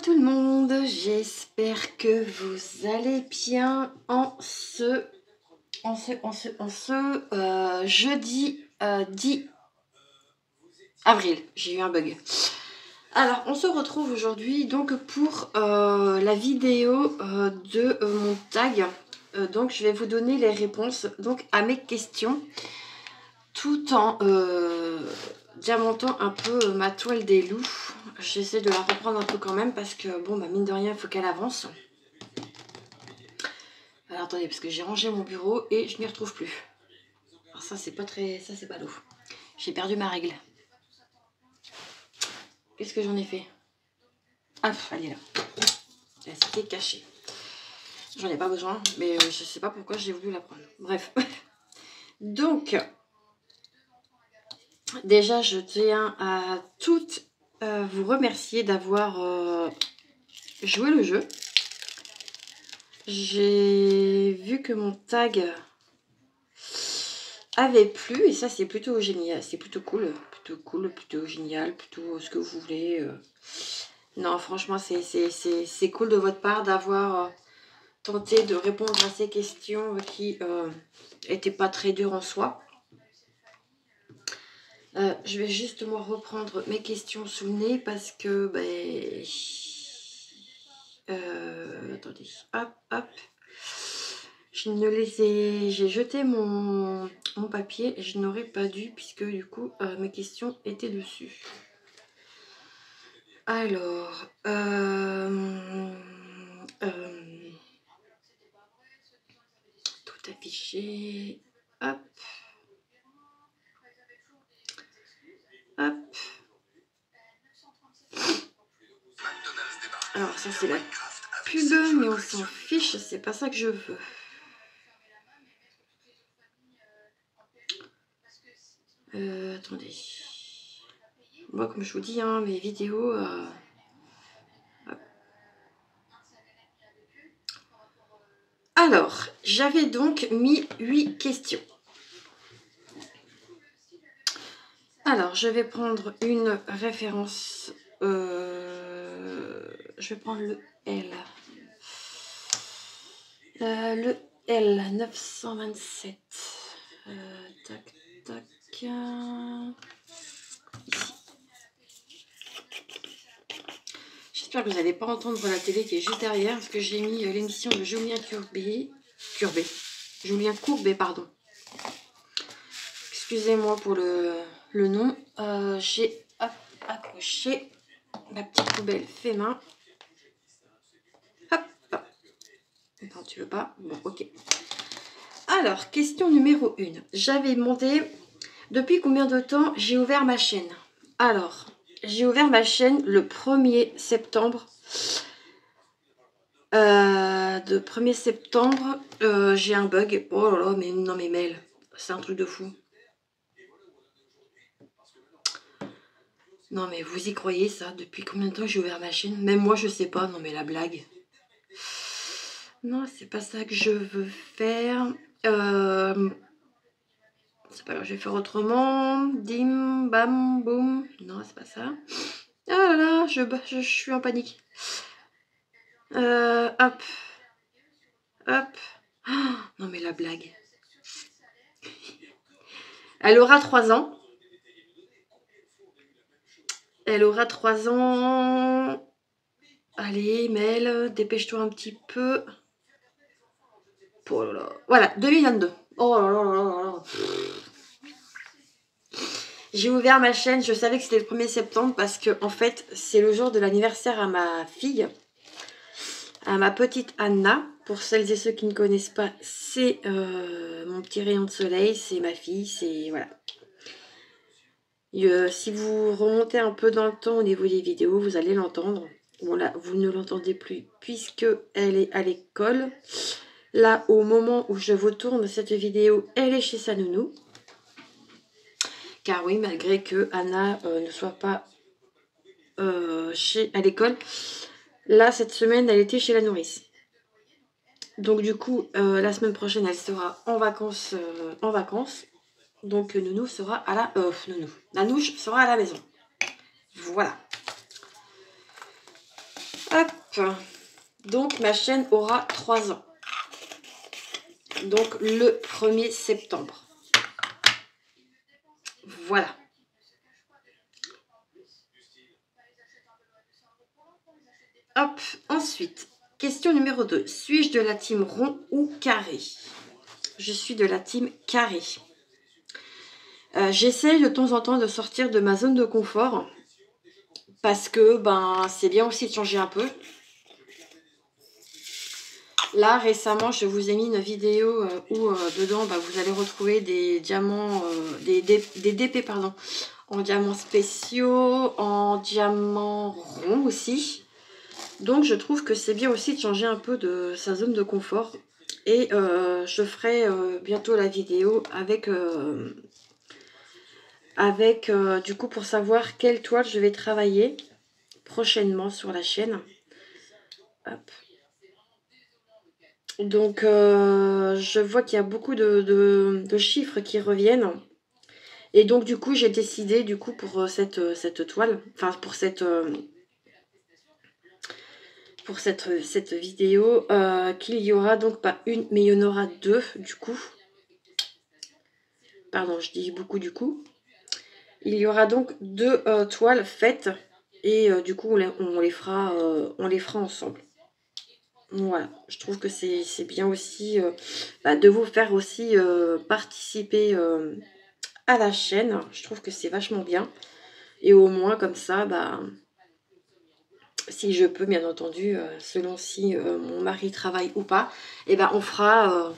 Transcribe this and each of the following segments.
tout le monde, j'espère que vous allez bien en ce jeudi 10 avril. J'ai eu un bug. Alors, on se retrouve aujourd'hui donc pour la vidéo de mon tag. Donc, je vais vous donner les réponses donc à mes questions tout en diamantant un peu ma toile des loups. J'essaie de la reprendre un peu quand même parce que bon, bah, mine de rien, il faut qu'elle avance. Alors attendez, parce que j'ai rangé mon bureau et je m'y retrouve plus. Alors ça, c'est pas très... ça, c'est pas l'eau. J'ai perdu ma règle. Qu'est-ce que j'en ai fait? Ah, elle est là. Elle s'était cachée. J'en ai pas besoin, mais je sais pas pourquoi j'ai voulu la prendre. Bref. Donc, déjà, je tiens à toutes vous remercier d'avoir joué le jeu. J'ai vu que mon tag avait plu et ça c'est plutôt génial, c'est plutôt cool, plutôt génial, plutôt ce que vous voulez. Non, franchement, c'est cool de votre part d'avoir tenté de répondre à ces questions qui n'étaient pas très dures en soi. Je vais justement reprendre mes questions sous le nez parce que, ben, attendez, hop, hop. Je ne les ai... J'ai jeté mon papier et je n'aurais pas dû puisque du coup mes questions étaient dessus. Alors, tout affiché. Hop. Hop. Alors ça c'est la pub, mais on s'en fiche, c'est pas ça que je veux. Attendez. Moi, comme je vous dis, hein, mes vidéos... Alors, j'avais donc mis 8 questions. Alors, je vais prendre une référence. Je vais prendre le L. Le L 927. Tac, tac. Ici. J'espère que vous n'allez pas entendre la télé qui est juste derrière, parce que j'ai mis l'émission de Julien Courbet, pardon. Excusez-moi pour le nom. J'ai accroché la petite poubelle fait main. Hop. Non, tu veux pas? Bon, ok. Alors, question numéro 1. J'avais demandé depuis combien de temps j'ai ouvert ma chaîne. Alors, j'ai ouvert ma chaîne le 1er septembre. De 1er septembre, j'ai un bug. Oh là là, mais non, mais Mel, c'est un truc de fou. Non, mais vous y croyez ça? Depuis combien de temps j'ai ouvert ma chaîne? Même moi, je sais pas. Non, mais la blague. Non, c'est pas ça que je veux faire. C'est pas grave, je vais faire autrement. Dim, bam, boum. Non, c'est pas ça. Ah là là, je suis en panique. Hop. Hop. Oh, non, mais la blague. Elle aura 3 ans. Elle aura 3 ans. Allez, Mel, dépêche-toi un petit peu. Oh là là. Voilà, 2022. Oh là là là là là. J'ai ouvert ma chaîne, je savais que c'était le 1er septembre parce que en fait, c'est le jour de l'anniversaire à ma fille, à ma petite Anna. Pour celles et ceux qui ne connaissent pas, c'est mon petit rayon de soleil, c'est ma fille, c'est voilà. Si vous remontez un peu dans le temps au niveau des vidéos, vous allez l'entendre. Bon là, vous ne l'entendez plus puisque elle est à l'école. Là, au moment où je vous tourne cette vidéo, elle est chez sa nounou. Car oui, malgré que Anna ne soit pas à l'école, là, cette semaine, elle était chez la nourrice. Donc du coup, la semaine prochaine, elle sera en vacances. Donc Nounou sera à la... Nanouche sera à la maison. Voilà. Hop. Donc, ma chaîne aura 3 ans. Donc, le 1er septembre. Voilà. Hop. Ensuite, question numéro 2. Suis-je de la team rond ou carré? Je suis de la team carré. J'essaye de temps en temps de sortir de ma zone de confort. Parce que c'est bien aussi de changer un peu. Là, récemment, je vous ai mis une vidéo où dedans, vous allez retrouver des diamants, des DP, pardon, en diamants spéciaux, en diamants ronds aussi. Donc, je trouve que c'est bien aussi de changer un peu de sa zone de confort. Et je ferai bientôt la vidéo avec du coup, pour savoir quelle toile je vais travailler prochainement sur la chaîne. Hop. Donc, je vois qu'il y a beaucoup de chiffres qui reviennent. Et donc, du coup, j'ai décidé, du coup, pour cette toile, enfin, pour cette vidéo, qu'il y aura donc pas une, mais il y en aura 2, du coup. Pardon, je dis beaucoup, du coup. Il y aura donc 2 toiles faites. Et du coup, on les fera ensemble. Voilà, je trouve que c'est bien aussi de vous faire aussi participer à la chaîne. Je trouve que c'est vachement bien. Et au moins comme ça, si je peux, bien entendu, selon si mon mari travaille ou pas, on fera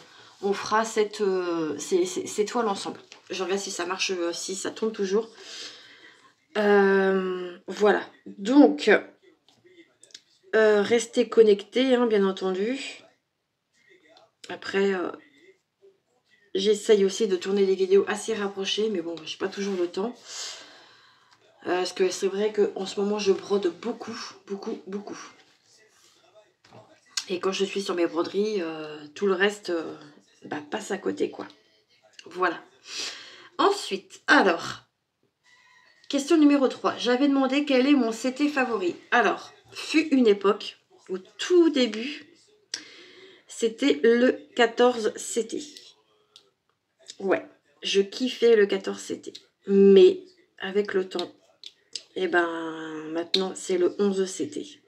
ces toiles ensemble. Je regarde si ça marche, si ça tourne toujours. Voilà, donc restez connectés, hein, bien entendu. Après, j'essaye aussi de tourner des vidéos assez rapprochées, mais bon, j'ai pas toujours le temps. Parce que c'est vrai qu'en ce moment, je brode beaucoup, beaucoup, beaucoup. Et quand je suis sur mes broderies, tout le reste passe à côté, quoi. Voilà. Ensuite, alors, question numéro 3. J'avais demandé quel est mon CT favori. Alors, fut une époque, au tout début, c'était le 14 CT. Ouais, je kiffais le 14 CT. Mais, avec le temps, maintenant, c'est le 11 CT.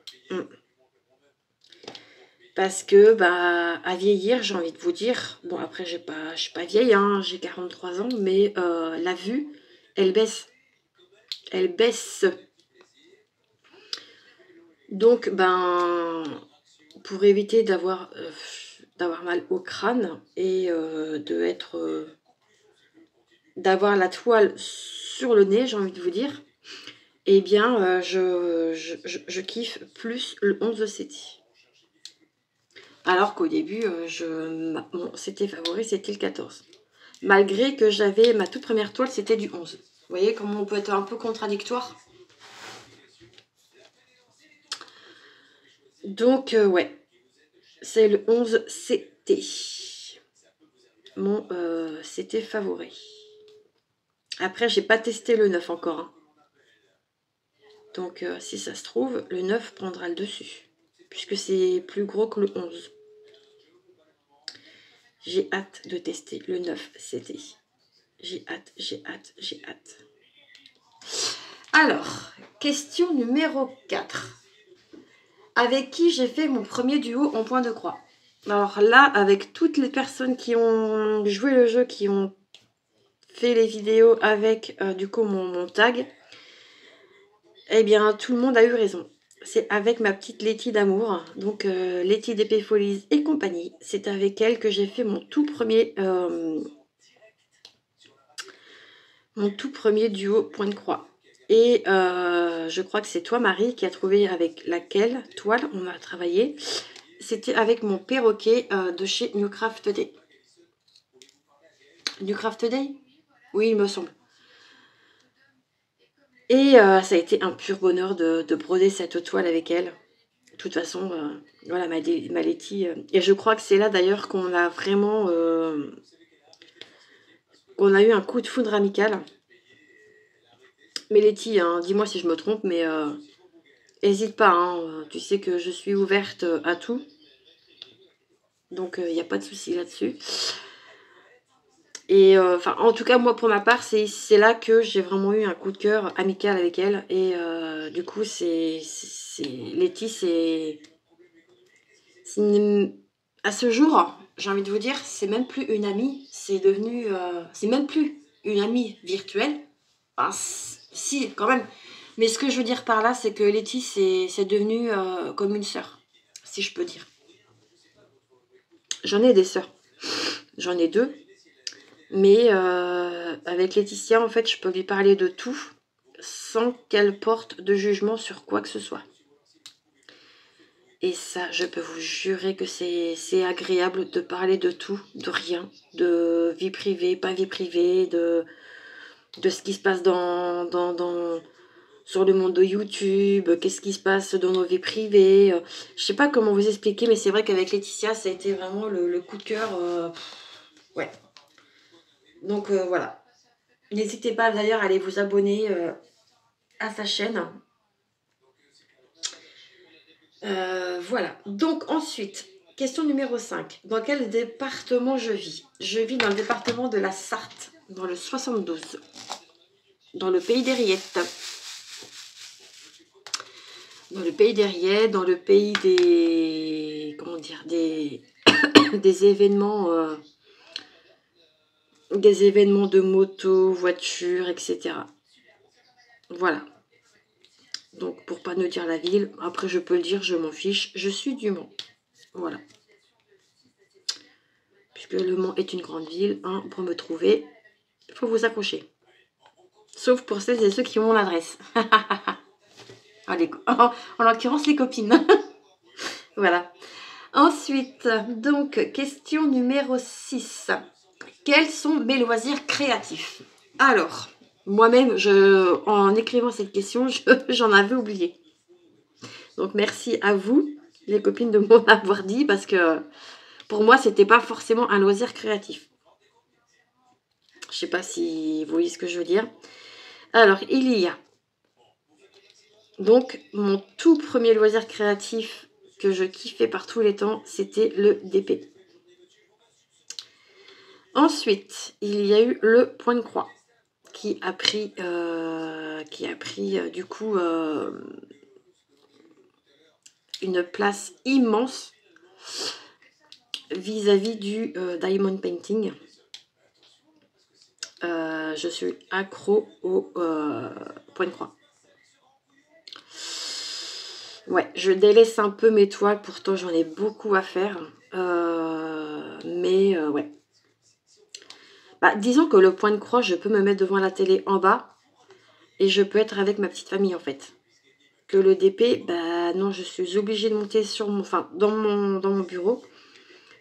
Parce que, à vieillir, j'ai envie de vous dire, bon, après, je suis pas vieille, hein, j'ai 43 ans, mais la vue, elle baisse. Elle baisse. Donc, pour éviter d'avoir mal au crâne et d'avoir la toile sur le nez, j'ai envie de vous dire, je kiffe plus le 11 CT. Alors qu'au début, mon CT favori, c'était le 14. Malgré que j'avais ma toute première toile, c'était du 11. Vous voyez comment on peut être un peu contradictoire? Donc, ouais, c'est le 11 CT. Mon CT favori. Après, j'ai pas testé le 9 encore. Hein. Donc, si ça se trouve, le 9 prendra le dessus. Puisque c'est plus gros que le 11. J'ai hâte de tester le 9 CT. J'ai hâte, j'ai hâte, j'ai hâte. Alors, question numéro 4. Avec qui j'ai fait mon premier duo en point de croix. Alors là, avec toutes les personnes qui ont joué le jeu, qui ont fait les vidéos avec du coup mon tag, tout le monde a eu raison. C'est avec ma petite Letty d'amour, donc Letty d'Épée Folies et compagnie. C'est avec elle que j'ai fait mon tout premier duo point de croix. Et je crois que c'est toi, Marie, qui a trouvé avec laquelle toile on a travaillé. C'était avec mon perroquet de chez Newcraft Day. Newcraft Day? Oui, il me semble. Et ça a été un pur bonheur de broder cette toile avec elle. De toute façon, voilà, ma Letty. Et je crois que c'est là d'ailleurs qu'on a vraiment... qu'on a eu un coup de foudre amical. Mais Letty, hein, dis-moi si je me trompe, mais N'hésite pas, hein, tu sais que je suis ouverte à tout. Donc, il n'y a pas de souci là-dessus. Et enfin, en tout cas, moi, pour ma part, c'est là que j'ai vraiment eu un coup de cœur amical avec elle. Et du coup, Letty, à ce jour, j'ai envie de vous dire, c'est même plus une amie. C'est devenu... c'est même plus une amie virtuelle. Enfin, si, quand même. Mais ce que je veux dire par là, c'est que Letty, c'est devenu comme une sœur, si je peux dire. J'en ai des sœurs. J'en ai deux. Mais avec Laetitia, en fait, je peux lui parler de tout sans qu'elle porte de jugement sur quoi que ce soit. Et ça, je peux vous jurer que c'est agréable de parler de tout, de rien, de vie privée, pas vie privée, de ce qui se passe sur le monde de YouTube, qu'est-ce qui se passe dans nos vies privées. Je sais pas comment vous expliquer, mais c'est vrai qu'avec Laetitia, ça a été vraiment le coup de cœur. Ouais. Donc voilà. N'hésitez pas d'ailleurs à aller vous abonner à sa chaîne. Voilà. Donc ensuite, question numéro 5. Dans quel département je vis? Je vis dans le département de la Sarthe, dans le 72. Dans le pays des Rillettes. Dans le pays des Rillettes, dans le pays des... Comment dire? Des événements... des événements de moto, voiture, etc. Voilà. Donc, pour pas ne dire la ville, après je peux le dire, je m'en fiche, je suis du Mans. Voilà. Puisque Le Mans est une grande ville, hein, pour me trouver, il faut vous accrocher. Sauf pour celles et ceux qui ont mon adresse. En l'occurrence, les copines. Voilà. Ensuite, donc, question numéro 6. Quels sont mes loisirs créatifs? Alors, moi-même, en écrivant cette question, j'en avais oublié. Donc, merci à vous, les copines, de m'en avoir dit, parce que pour moi, c'était pas forcément un loisir créatif. Je sais pas si vous voyez ce que je veux dire. Alors, il y a donc mon tout premier loisir créatif que je kiffais par tous les temps, c'était le DP. Ensuite, il y a eu le point de croix qui a pris du coup une place immense vis-à-vis du diamond painting. Je suis accro au point de croix. Ouais, je délaisse un peu mes toiles, pourtant j'en ai beaucoup à faire. Mais ouais. Bah, disons que le point de croix, je peux me mettre devant la télé en bas et je peux être avec ma petite famille en fait. Que le DP, bah non, je suis obligée de monter dans mon bureau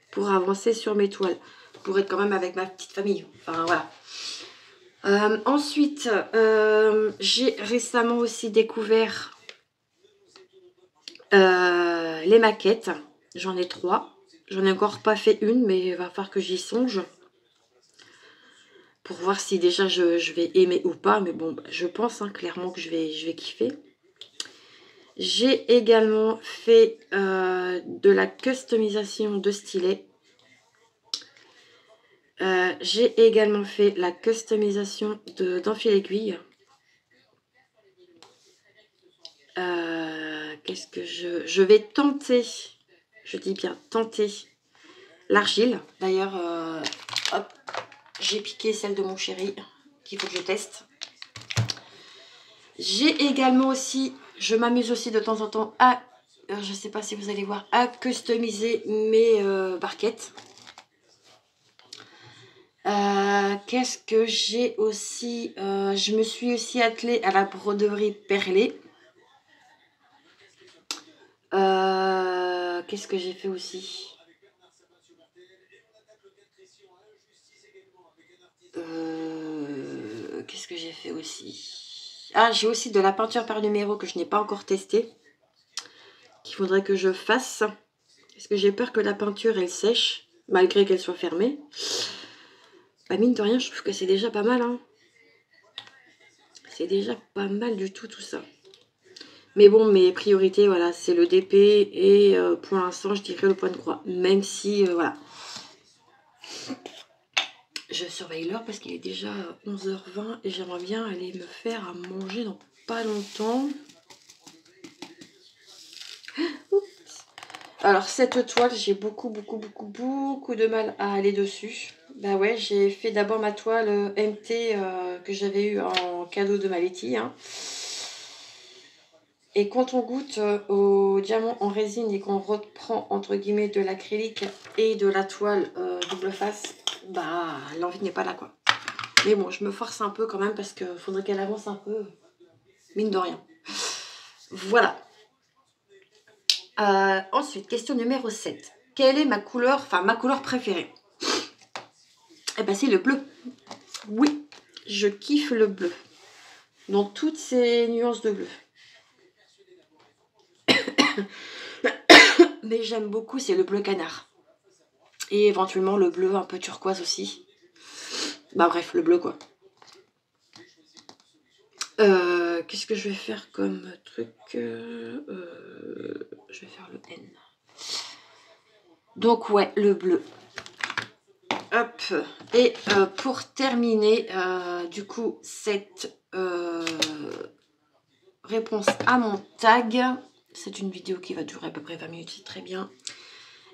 pour avancer sur mes toiles. Pour être quand même avec ma petite famille. Enfin voilà. Ensuite, j'ai récemment aussi découvert les maquettes. J'en ai 3. J'en ai encore pas fait une, mais il va falloir que j'y songe. Pour voir si déjà je vais aimer ou pas. Mais bon, je pense clairement que je vais kiffer. J'ai également fait de la customisation de stylets. J'ai également fait la customisation d'enfil aiguille. Qu'est-ce que je vais tenter, je dis bien tenter, l'argile. D'ailleurs, hop, j'ai piqué celle de mon chéri qu'il faut que je teste. J'ai également aussi, je m'amuse aussi de temps en temps à, je ne sais pas si vous allez voir, à customiser mes barquettes. Qu'est-ce que j'ai aussi, je me suis aussi attelée à la broderie perlée. Qu'est-ce que j'ai fait aussi? Qu'est-ce que j'ai fait aussi? Ah, j'ai aussi de la peinture par numéro que je n'ai pas encore testée, qu'il faudrait que je fasse. Parce que j'ai peur que la peinture, elle sèche, malgré qu'elle soit fermée. Bah, mine de rien, je trouve que c'est déjà pas mal. Hein. C'est déjà pas mal du tout ça. Mais bon, mes priorités, voilà, c'est le DP et pour l'instant, je dirais le point de croix. Même si, voilà. Je surveille l'heure parce qu'il est déjà 11h20 et j'aimerais bien aller me faire à manger dans pas longtemps. Oups. Alors, cette toile, j'ai beaucoup de mal à aller dessus. Bah ouais, j'ai fait d'abord ma toile MT que j'avais eu en cadeau de ma Letty, hein. Et quand on goûte au diamant en résine et qu'on reprend entre guillemets de l'acrylique et de la toile double face, bah l'envie n'est pas là quoi. Mais bon, je me force un peu quand même parce qu'il faudrait qu'elle avance un peu, mine de rien. Voilà. Ensuite, question numéro 7. Quelle est ma couleur préférée? Eh ben c'est le bleu. Oui, je kiffe le bleu. Dans toutes ces nuances de bleu. Mais j'aime beaucoup, c'est le bleu canard. Et éventuellement le bleu un peu turquoise aussi. Bah bref, le bleu quoi. Qu'est-ce que je vais faire comme truc je vais faire le N. Donc ouais, le bleu. Hop. Et pour terminer, du coup, cette réponse à mon tag, c'est une vidéo qui va durer à peu près 20 minutes, c'est très bien.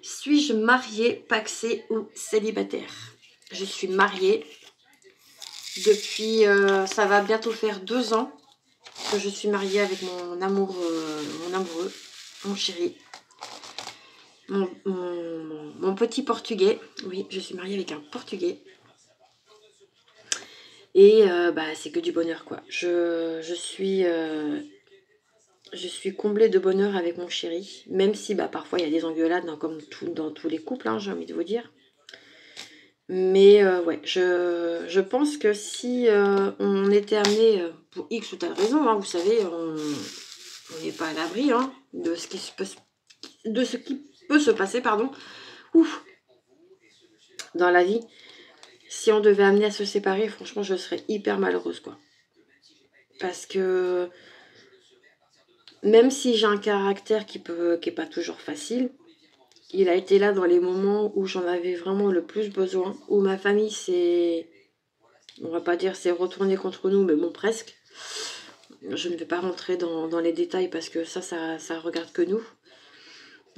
Suis-je mariée, paxée ou célibataire? Je suis mariée depuis, ça va bientôt faire 2 ans que je suis mariée avec mon amoureux, mon chéri, mon petit portugais. Oui, je suis mariée avec un portugais. Et bah, c'est que du bonheur quoi. Je suis comblée de bonheur avec mon chéri. Même si bah, parfois il y a des engueulades, hein, comme dans tous les couples, hein, j'ai envie de vous dire. Mais ouais, je pense que si on était amené, pour X ou telle raison, hein, vous savez, on n'est pas à l'abri hein, de ce qui peut se passer, pardon, ouf, dans la vie. Si on devait amener à se séparer, franchement, je serais hyper malheureuse, quoi. Parce que même si j'ai un caractère qui est pas toujours facile, il a été là dans les moments où j'en avais vraiment le plus besoin, où ma famille s'est, on va pas dire s'est retournée contre nous, mais bon, presque. Je ne vais pas rentrer dans les détails parce que ça regarde que nous.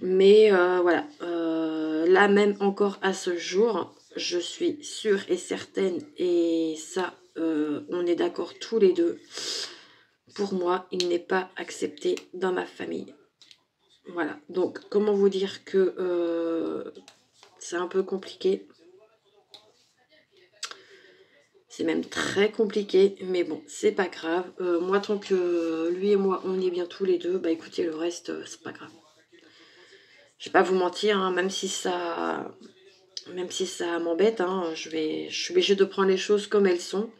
Mais voilà, là même encore à ce jour, je suis sûre et certaine, et ça, on est d'accord tous les deux, pour moi, il n'est pas accepté dans ma famille. Voilà, donc comment vous dire que c'est un peu compliqué. C'est même très compliqué, mais bon, c'est pas grave. Moi, tant que lui et moi, on est bien tous les deux, bah écoutez, le reste, c'est pas grave. Je vais pas vous mentir, hein, même si ça m'embête, hein, je suis obligée de prendre les choses comme elles sont.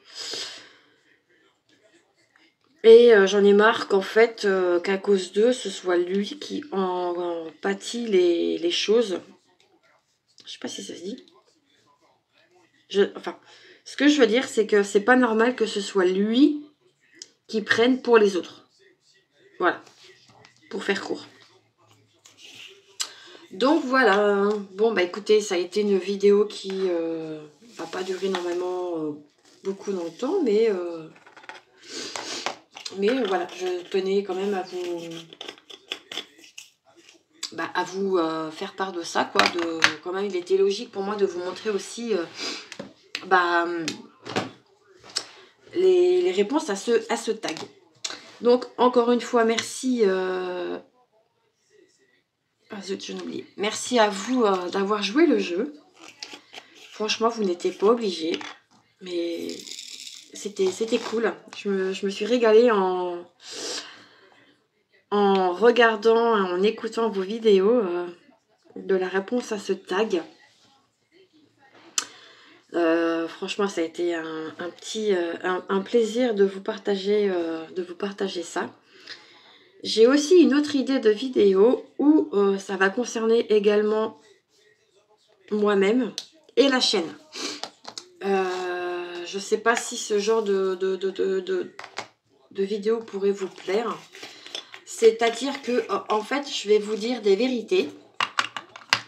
Et j'en ai marre qu'en fait, qu'à cause d'eux, ce soit lui qui en pâtit les choses. Je sais pas si ça se dit. Enfin, ce que je veux dire, c'est que c'est pas normal que ce soit lui qui prenne pour les autres. Voilà, pour faire court. Donc voilà, bon bah écoutez, ça a été une vidéo qui va pas durer normalement beaucoup longtemps, mais voilà, je tenais quand même à vous faire part de ça, quoi. Quand même, il était logique pour moi de vous montrer aussi les réponses à ce tag. Donc encore une fois, merci. Ah zut, j'ai oublié. Merci à vous d'avoir joué le jeu. Franchement, vous n'étiez pas obligés, mais c'était cool. Je me suis régalée en regardant, en écoutant vos vidéos de la réponse à ce tag. Franchement, ça a été un plaisir de vous partager ça. J'ai aussi une autre idée de vidéo où ça va concerner également moi-même et la chaîne. Je ne sais pas si ce genre de vidéo pourrait vous plaire. C'est-à-dire que, en fait, je vais vous dire des vérités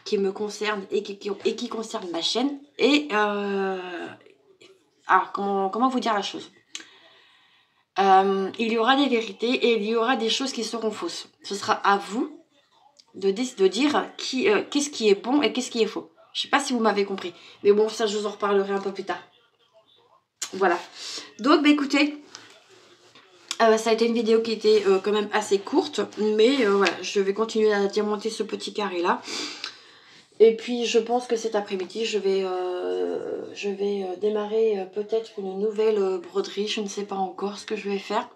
qui me concernent et qui concernent ma chaîne. Et, alors, comment vous dire la chose? Il y aura des vérités et il y aura des choses qui seront fausses. Ce sera à vous de dire qu'est-ce qui est bon et qu'est-ce qui est faux. Je sais pas si vous m'avez compris. Mais bon, ça, je vous en reparlerai un peu plus tard. Voilà. Donc, bah, écoutez, ça a été une vidéo qui était quand même assez courte. Mais voilà, je vais continuer à diamanter ce petit carré-là. Et puis, je pense que cet après-midi, je vais démarrer peut-être une nouvelle broderie. Je ne sais pas encore ce que je vais faire.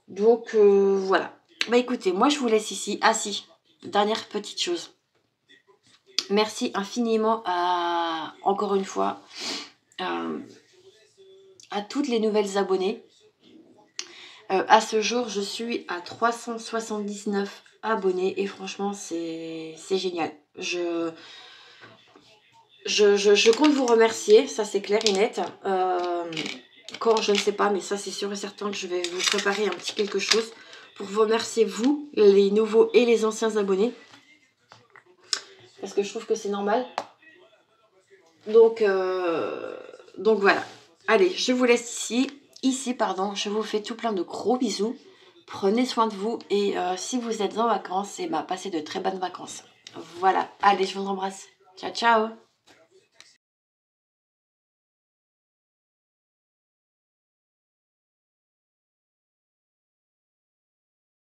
Donc, voilà. Bah, écoutez, moi, je vous laisse ici. Ah si, dernière petite chose. Merci infiniment encore une fois, à toutes les nouvelles abonnées. À ce jour, je suis à 379 abonnés et franchement, c'est génial. Je compte vous remercier, ça c'est clair et net. Quand, je ne sais pas, mais ça c'est sûr et certain que je vais vous préparer un petit quelque chose pour vous remercier, vous, les nouveaux et les anciens abonnés. Parce que je trouve que c'est normal. Donc voilà. Allez, je vous laisse ici, pardon. Je vous fais tout plein de gros bisous. Prenez soin de vous et si vous êtes en vacances, passez de très bonnes vacances. Voilà. Allez, je vous embrasse. Ciao, ciao.